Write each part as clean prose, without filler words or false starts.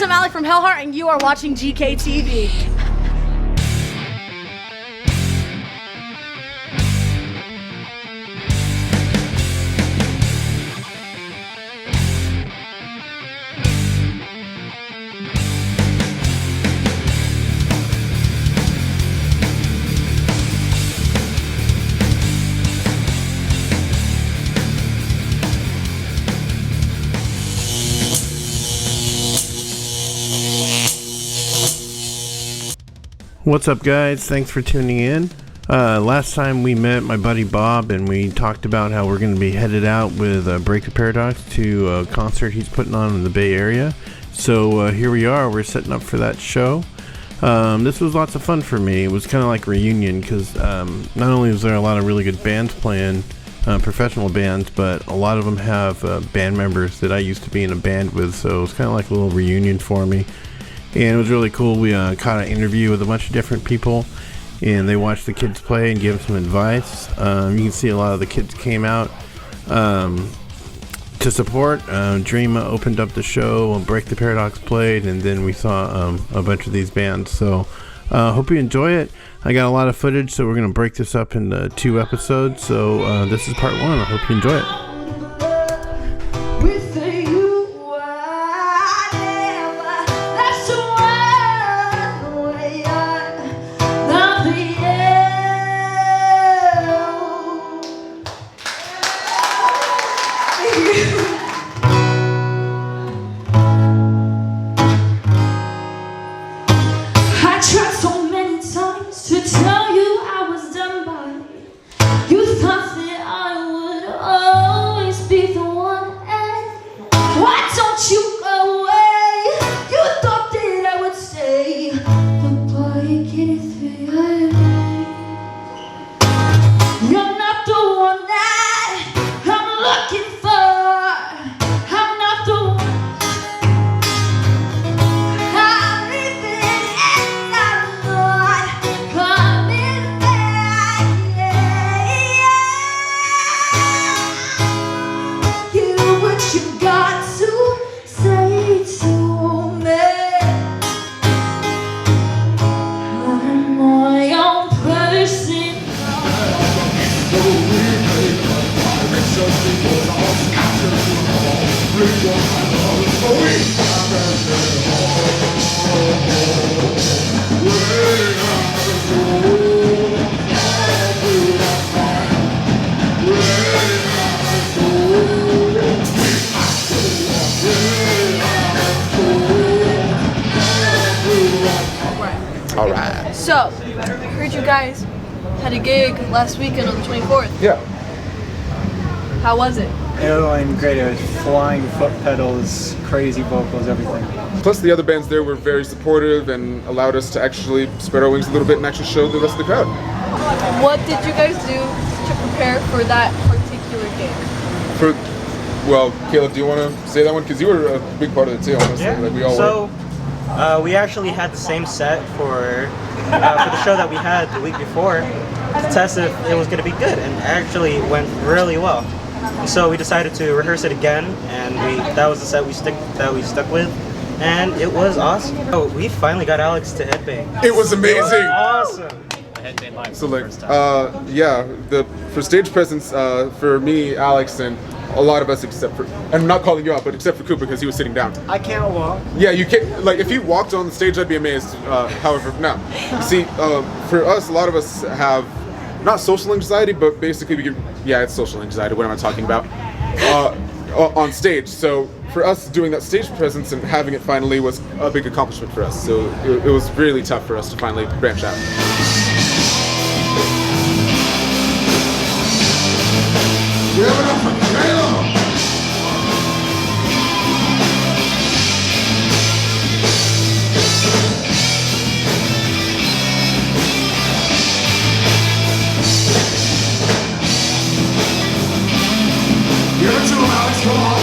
I'm Alec from HELLHEART, and you are watching GKTV. What's up, guys? Thanks for tuning in. Last time we met my buddy Bob and we talked about how we're going to be headed out with Break the Paradox to a concert he's putting on in the Bay Area. So here we are. We're setting up for that show. This was lots of fun for me. It was kind of like a reunion because not only was there a lot of really good bands playing, professional bands, but a lot of them have band members that I used to be in a band with. So it was kind of like a little reunion for me. And it was really cool. We caught an interview with a bunch of different people, and they watched the kids play and gave them some advice. You can see a lot of the kids came out to support. Dreama opened up the show, Break the Paradox played, and then we saw a bunch of these bands. So hope you enjoy it. I got a lot of footage, so we're going to break this up into 2 episodes. So this is part 1. I hope you enjoy it. Alright. So, I heard you guys had a gig last weekend on the 24th. Yeah. How was it? It went great. It was flying foot pedals, crazy vocals, everything. Plus the other bands there were very supportive and allowed us to actually spread our wings a little bit and actually show the rest of the crowd. What did you guys do to prepare for that particular gig? Well, Caleb, do you want to say that one? Because you were a big part of it too, honestly. Yeah. Like we all were. We actually had the same set for the show that we had the week before to test if it was going to be good, and actually went really well. So we decided to rehearse it again, and that was the set we stuck with, and it was awesome. Oh, we finally got Alex to headbang. It was amazing. It was awesome. So like, yeah, for stage presence, for me, Alex, and a lot of us, except for, I'm not calling you out, but except for Cooper because he was sitting down. I can't walk. Yeah, you can't. Like, if he walked on the stage, I'd be amazed. However, no. See, for us, a lot of us have not social anxiety, but basically it's social anxiety. What am I talking about? On stage. So for us, doing that stage presence and having it finally was a big accomplishment for us. So it was really tough for us to finally branch out. Give it up for Caleb! Give it to him, Alex, come on!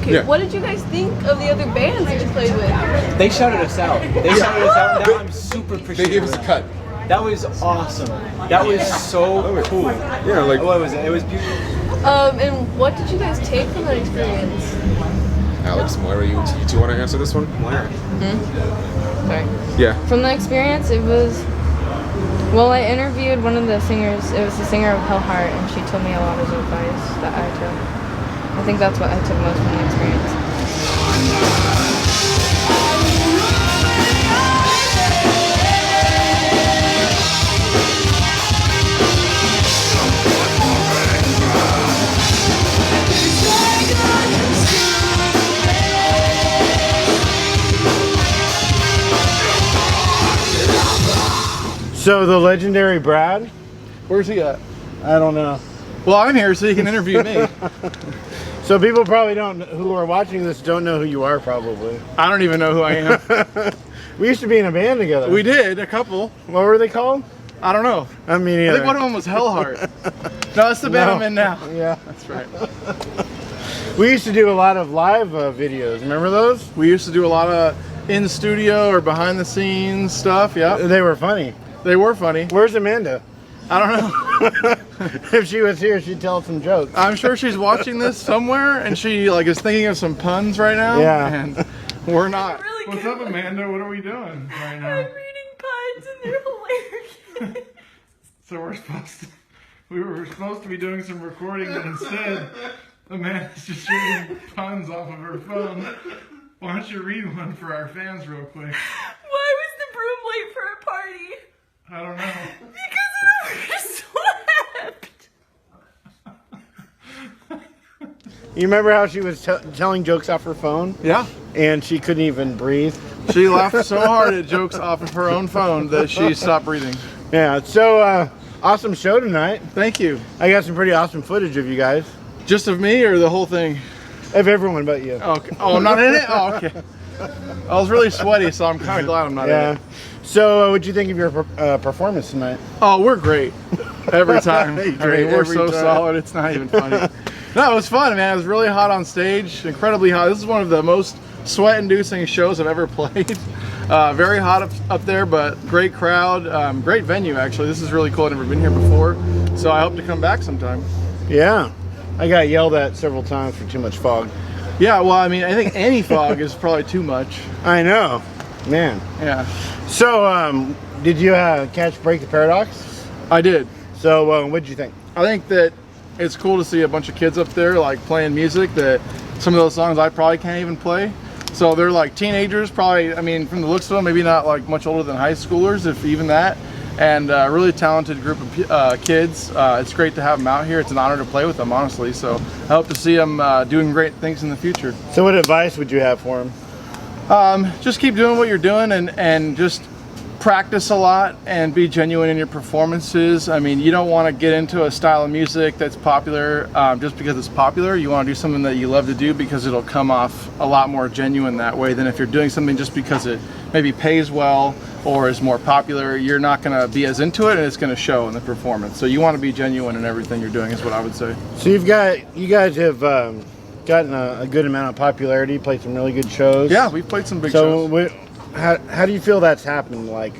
Okay, Yeah. what did you guys think of the other bands that you played with? They shouted us out. They shouted us out. And that I'm super appreciative. They gave us a of cut. that was awesome. That was so cool. Yeah, like What was it? It was beautiful. And what did you guys take from that experience? Alex, Moira, you two want to answer this one? Where? Sorry. Yeah. From the experience, it was, well, I interviewed one of the singers. It was the singer of HELLHEART, and she told me a lot of advice that I took. I think that's what I took most from the experience. So the legendary Brad. Where's he at? I don't know. Well, I'm here so you can interview me. So people probably who are watching this don't know who you are probably. I don't even know who I am. We used to be in a band together. We did, a couple. What were they called? I don't know. I mean, I think one of them was HELLHEART. No, that's the band I'm in now. Yeah. That's right. We used to do a lot of live videos. Remember those? We used to do a lot of in studio or behind the scenes stuff. Yeah, They were funny. they were funny. Where's Amanda? I don't know. If she was here, she'd tell some jokes. I'm sure she's watching this somewhere and she like is thinking of some puns right now. Yeah. And we're not. Really What's good up, Amanda? What are we doing right now? I'm reading puns and they're hilarious. So we were supposed to be doing some recording, but instead, Amanda's just reading puns off of her phone. Why don't you read one for our fans real quick? Why was the broom late for a party? I don't know. Because it overslept. You remember how she was telling jokes off her phone Yeah. and she couldn't even breathe? She laughed so hard at jokes off of her own phone that she stopped breathing. Yeah. So awesome show tonight. Thank you. I got some pretty awesome footage of you guys, Just of me or the whole thing? of everyone but you. Okay. Oh, I'm not in it? Oh, okay. I was really sweaty, so I'm kind of glad I'm not in Yeah. it. So what'd you think of your performance tonight? Oh, we're great. Every time. Great We're every so time. solid, it's not even funny. No, it was fun, man. It was really hot on stage, incredibly hot. This is one of the most sweat-inducing shows I've ever played. Very hot up there, but great crowd, great venue, actually. This is really cool. I've never been here before, so I hope to come back sometime. Yeah. I got yelled at several times for too much fog. Yeah, well, I mean, I think any fog is probably too much. I know. Man. Yeah, So did you catch Break the Paradox? I did. So what did you think? I think that it's cool to see a bunch of kids up there like playing music that some of those songs I probably can't even play. So they're like teenagers, probably, I mean, from the looks of them, maybe not like much older than high schoolers, if even that. And a really talented group of kids. It's great to have them out here. It's an honor to play with them, honestly. So I hope to see them doing great things in the future. So what advice would you have for him? Just keep doing what you're doing and just practice a lot and be genuine in your performances. I mean, you don't want to get into a style of music that's popular just because it's popular. You want to do something that you love to do because it'll come off a lot more genuine that way than if you're doing something just because it maybe pays well or is more popular. You're not going to be as into it and it's going to show in the performance. So you want to be genuine in everything you're doing is what I would say. So you guys have gotten a good amount of popularity, played some really good shows. Yeah, we've played some big shows. So how do you feel that's happened? Like,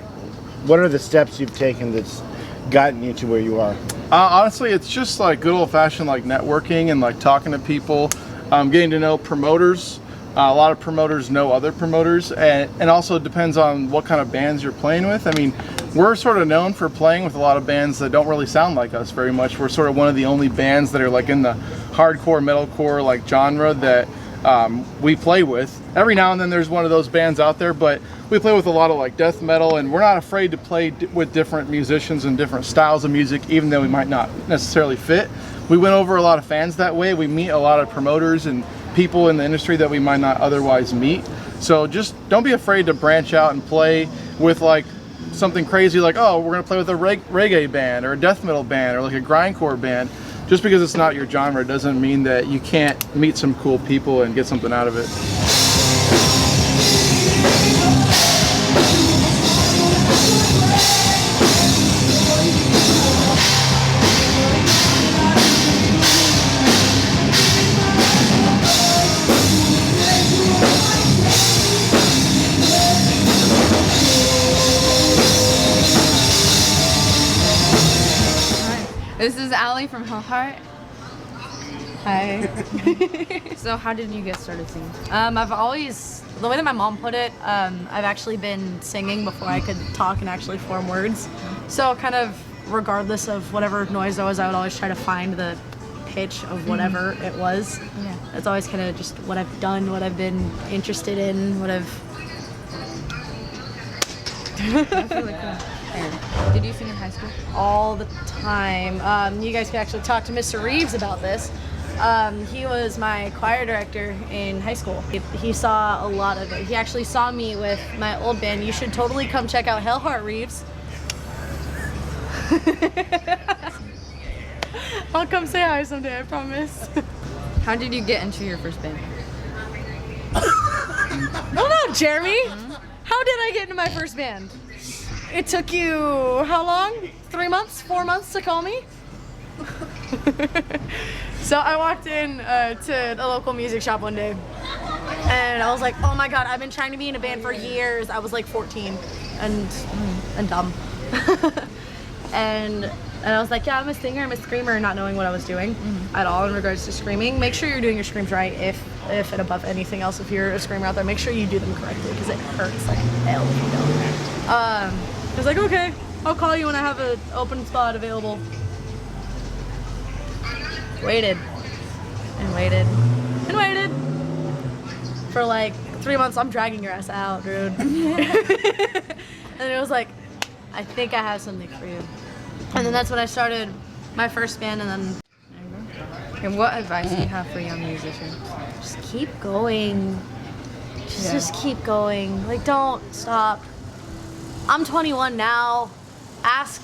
what are the steps you've taken that's gotten you to where you are? Honestly, it's just like good old-fashioned like networking and like talking to people, getting to know promoters. A lot of promoters know other promoters, and also depends on what kind of bands you're playing with. I mean, we're sort of known for playing with a lot of bands that don't really sound like us very much. We're sort of one of the only bands that are like in the hardcore, metalcore like genre that we play with. Every now and then there's one of those bands out there, but we play with a lot of like death metal, and we're not afraid to play with different musicians and different styles of music, even though we might not necessarily fit. We win over a lot of fans that way. We meet a lot of promoters and people in the industry that we might not otherwise meet. So just don't be afraid to branch out and play with like something crazy like, oh, we're gonna play with a reggae band or a death metal band or like a grindcore band. Just because it's not your genre doesn't mean that you can't meet some cool people and get something out of it. This is Allie from HELLHEART. Hi. So how did you get started singing? I've always, the way that my mom put it, I've actually been singing before I could talk and actually form words. So kind of regardless of whatever noise there was, I would always try to find the pitch of whatever it was. Yeah. That's always kind of just what I've done, what I've been interested in, what I've... That's really cool. Did you sing in high school? all the time. You guys can actually talk to Mr. Reeves about this. He was my choir director in high school. He saw a lot of it. He actually saw me with my old band. You should totally come check out HELLHEART, Reeves. I'll come say hi someday, I promise. How did you get into your first band? Hold on, Jeremy. How did I get into my first band? It took you how long? 3 months? 4 months to call me? So I walked in to a local music shop one day and I was like, oh my god, I've been trying to be in a band for years. I was like 14 and dumb. and I was like, yeah, I'm a singer, I'm a screamer, not knowing what I was doing at all in regards to screaming. Make sure you're doing your screams right, if and above anything else, if you're a screamer out there, make sure you do them correctly because it hurts like hell if you don't. I was like, okay, I'll call you when I have an open spot available. Waited and waited and waited for like 3 months. I'm dragging your ass out, dude. And it was like, I think I have something for you. And then that's when I started my first band. And then And what advice do you have for young musicians? just keep going. Just keep going. Like, don't stop. I'm 21 now. Ask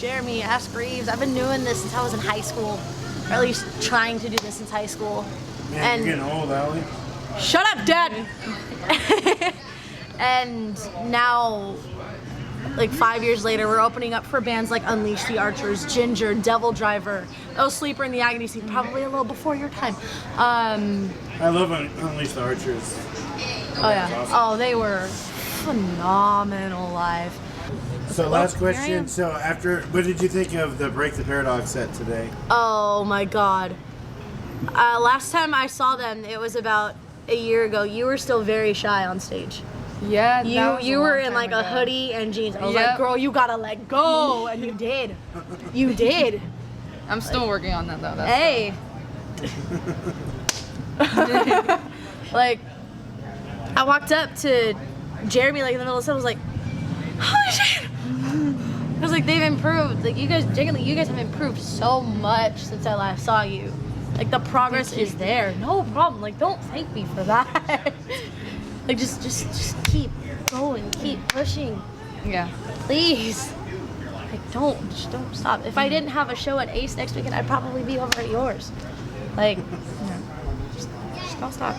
Jeremy, ask Reeves. I've been doing this since I was in high school. Or at least trying to do this since high school. Man, you're getting old, Allie. Shut up, Dad! And now, like 5 years later, we're opening up for bands like Unleash the Archers, Ginger, Devil Driver, Oh Sleeper in the Agony Scene, probably a little before your time. I love Unleash the Archers. Oh yeah. Oh, they were phenomenal live. So last question. So what did you think of the Break the Paradox set today? Oh my god. Last time I saw them, it was about a year ago. You were still very shy on stage. Yeah, You were in like a hoodie and jeans. I was like, girl, you gotta let go. And you did. You did. I'm still working on that though. That's Hey. Like, I walked up to Jeremy like in the middle of the set. I was like, holy shit. I was like, they've improved. Like, you guys, genuinely, you guys have improved so much since I last saw you. Like, the progress is there. No problem. Like, don't thank me for that. Like, just keep going, keep pushing. Yeah. Please. Like, just don't stop. If I didn't have a show at Ace next weekend, I'd probably be over at yours. Like, just don't stop.